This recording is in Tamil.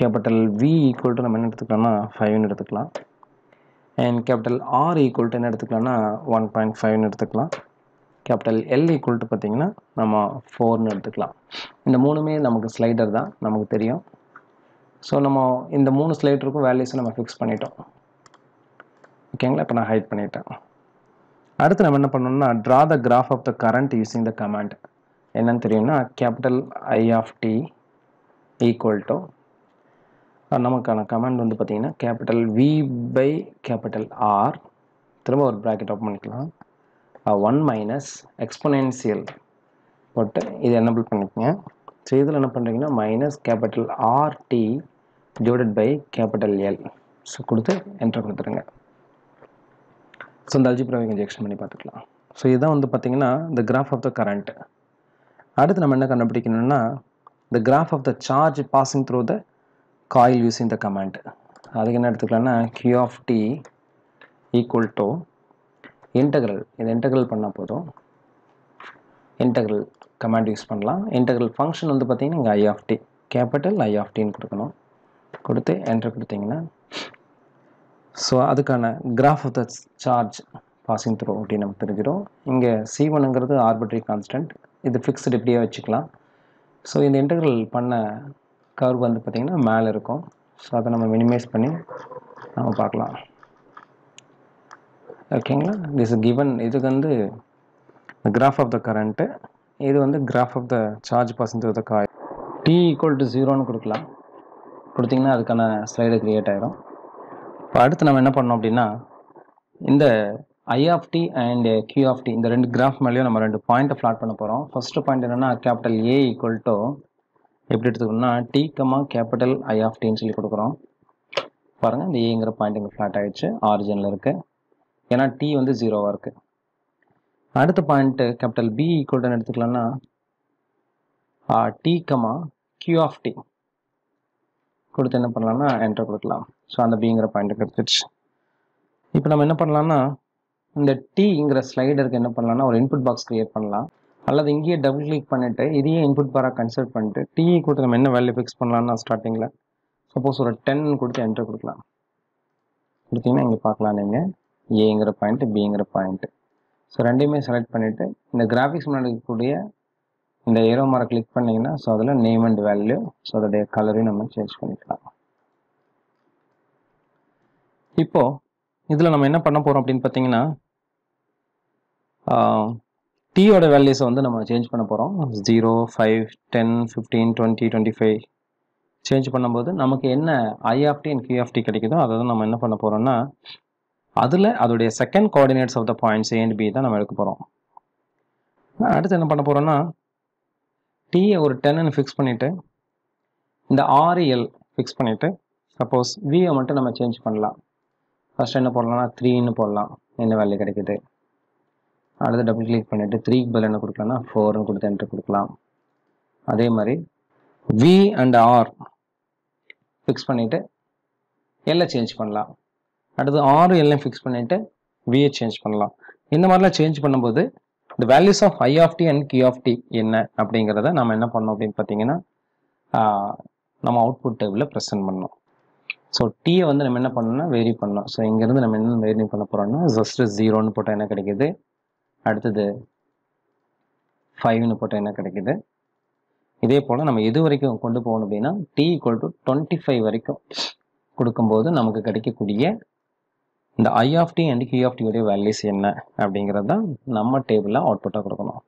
capital V equal to நம்ம என்ன எடுத்துக்கலாம்னா 5 எடுத்துக்கலாம். and capital R equal to என்ன எடுத்துக்கலாம்னா 1.5 எடுத்துக்கலாம். capital L equal to பார்த்தீங்கன்னா நம்ம 4 எடுத்துக்கலாம். இந்த மூணுமே நமக்கு ஸ்லைடர் தான், நமக்கு தெரியும். ஸோ நம்ம இந்த 3 ஸ்லைடருக்கும் வேல்யூஸை நம்ம ஃபிக்ஸ் பண்ணிட்டோம். ஓகேங்களா, இப்போ நான் ஹைட் பண்ணிட்டேன். அடுத்து நம்ம என்ன பண்ணணும்னா draw the graph of the current using the command. என்னன்னு தெரியும்னா capital I of t equal to நமக்கான கமாண்ட் வந்து பார்த்தீங்கன்னா capital V by capital R, திரும்ப ஒரு ப்ராக்கெட் ஓப்பன் பண்ணிக்கலாம், 1 minus exponential போட்டு இது என்னபிள் பண்ணிக்கங்க. ஸோ இதில் என்ன பண்ணுறீங்கன்னா minus capital RT divided by capital L. So கொடுத்து என்டர் கொடுத்துருங்க. ஸோ இந்த அல்ஜிப்ராவை இன்ஜெக்ஷன் பண்ணி பார்த்துக்கலாம். ஸோ இதுதான் வந்து பார்த்தீங்கன்னா the graph of the current. அடுத்து நம்ம என்ன கண்டுபிடிக்கணும்னா the graph of the charge passing through the coil using the command. அதுக்கு என்ன எடுத்துக்கலாம்னா q of t equal to integral. இது இன்டெக்ரல் பண்ணால் போதும், இன்டெக்ரல் கமாண்ட் யூஸ் பண்ணலாம். இன்டெக்ரல் ஃபங்க்ஷன் வந்து பார்த்தீங்கன்னா இங்கே I of t, capital I of tன்னு கொடுக்கணும். கொடுத்து என்டர் கொடுத்தீங்கன்னா ஸோ அதுக்கான graph of the charge passing through அப்படின்னு நமக்கு தெரிஞ்சிடும். இங்கே C1ங்கிறது ஆர்பிட்ரரி கான்ஸ்டன்ட், இது ஃபிக்ஸ்டு இப்படியே வச்சுக்கலாம். ஸோ இந்த இன்டெக்ரல் பண்ண கர்வ் வந்து பார்த்திங்கன்னா மேலே இருக்கும். ஸோ அதை நம்ம மினிமைஸ் பண்ணி நம்ம பார்க்கலாம். ஓகேங்களா, திஸ் கிவன் இதுக்கு வந்து கிராஃப் ஆஃப் த கரண்ட்டு, இது வந்து graph of the charge passing through the coil. t equal to 0ன்னு கொடுக்கலாம். கொடுத்திங்கன்னா அதுக்கான ஸ்லைடு க்ரியேட் ஆகிடும். இப்போ அடுத்து நம்ம என்ன பண்ணோம் அப்படின்னா இந்த I of t and Q of t இந்த ரெண்டு கிராஃப் மேலேயும் நம்ம ரெண்டு பாயிண்ட்டை ஃப்ளாட் பண்ண போகிறோம். ஃபஸ்ட்டு பாயிண்ட் என்னென்னா கேபிட்டல் A ஈக்குவல் டு எப்படி எடுத்துக்கணும்னா t, கேபிட்டல் I of tன்னு சொல்லி கொடுக்குறோம். பாருங்கள், இந்த ஏங்கிற பாயிண்ட் இங்கே ஃப்ளாட் ஆகிடுச்சு, ஆரிஜினில் இருக்குது, ஏன்னா t வந்து 0வாக இருக்குது. அடுத்த point capital B equal to எடுத்துக்கலாம்னா t, Q of t கொடுத்து என்ன பண்ணலாம்னா என்டர் கொடுக்கலாம். ஸோ அந்த பிங்கிற பாயிண்ட்டு கிடைச்சிச்சு. இப்போ நம்ம என்ன பண்ணலாம்னா இந்த டீங்கிற ஸ்லைடருக்கு என்ன பண்ணலாம்னா ஒரு இன்புட் பாக்ஸ் க்ரியேட் பண்ணலாம், அல்லது இங்கேயே டபுள் கிளிக் பண்ணிவிட்டு இதையே இன்புட் பாராக கன்சிடர் பண்ணிட்டு டீ கொடுத்து நம்ம என்ன வேல்யூ ஃபிக்ஸ் பண்ணலாம்னா ஸ்டார்டிங்கில் சப்போஸ் ஒரு 10 கொடுத்து என்டர் கொடுக்கலாம். கொடுத்தீங்கன்னா இங்கே பார்க்கலாம் நீங்கள் ஏங்கிற பாயிண்ட்டு பிங்கிற பாயிண்ட்டு. ஸோ ரெண்டையுமே செலக்ட் பண்ணிவிட்டு இந்த கிராஃபிக்ஸ் முன்னாடி இருக்கக்கூடிய இந்த ஏரோ மாரை கிளிக் பண்ணிங்கன்னா ஸோ அதில் நேம் அண்ட் வேல்யூ, ஸோ அதோடைய கலரையும் நம்ம சேஞ்ச் பண்ணிக்கலாம். இப்போது இதில் நம்ம என்ன பண்ண போகிறோம் அப்படின்னு பார்த்தீங்கன்னா டீயோட வேல்யூஸை வந்து நம்ம சேஞ்ச் பண்ண போகிறோம். 0, 5, 10, 15, 20, 25 சேஞ்ச் பண்ணும்போது நமக்கு என்ன I of t and Q of t கிடைக்குதோ அதை தான் நம்ம என்ன பண்ண போகிறோம்னா அதில் அதோடைய second coordinates of the points A and B தான் நம்ம எடுக்க போகிறோம். அடுத்து என்ன பண்ண போகிறோம்னா டீயை ஒரு 10ன்னு ஃபிக்ஸ் பண்ணிவிட்டு இந்த RL ஃபிக்ஸ் பண்ணிவிட்டு சப்போஸ் வியை மட்டும் நம்ம சேஞ்ச் பண்ணலாம். ஃபஸ்ட் என்ன போடலாம்னா 3ன்னு போடலாம், என்ன வேல்யூ கிடைக்குது. அடுத்து டபுள் கிளிக் பண்ணிவிட்டு 3க்கு பதில் என்ன கொடுக்கலாம்னா 4ன்னு கொடுத்து என்டர் கொடுக்கலாம். அதே மாதிரி V அண்ட் R ஃபிக்ஸ் பண்ணிவிட்டு எல்லை சேஞ்ச் பண்ணலாம். அடுத்து R எல்லாம் ஃபிக்ஸ் பண்ணிவிட்டு வியை சேஞ்ச் பண்ணலாம். இந்த மாதிரிலாம் சேஞ்ச் பண்ணும்போது இந்த values of I of t and Q of t என்ன அப்படிங்கிறத நம்ம என்ன பண்ணோம் அப்படின்னு பார்த்தீங்கன்னா நம்ம அவுட்புட் டேபிளில் ப்ரெசென்ட் பண்ணோம். ஸோ டீயை வந்து நம்ம என்ன பண்ணோம்னா வேரி பண்ணோம். ஸோ இங்கேருந்து நம்ம என்ன வேரி பண்ண போகிறோம்னா ஜஸ்ட்டு 0ன்னு போட்டால் என்ன கிடைக்குது, அடுத்தது 5ன்னு போட்டால் என்ன கிடைக்குது. இதே போல் நம்ம எது வரைக்கும் கொண்டு போகணும் அப்படின்னா t ஈக்குவல் டு 25 வரைக்கும் கொடுக்கும்போது நமக்கு கிடைக்கக்கூடிய இந்த I of t and Q of t உடைய வேல்யூஸ் என்ன அப்படிங்கிறது தான் நம்ம டேபிளில் அவுட்புட்டாக கொடுக்கணும்.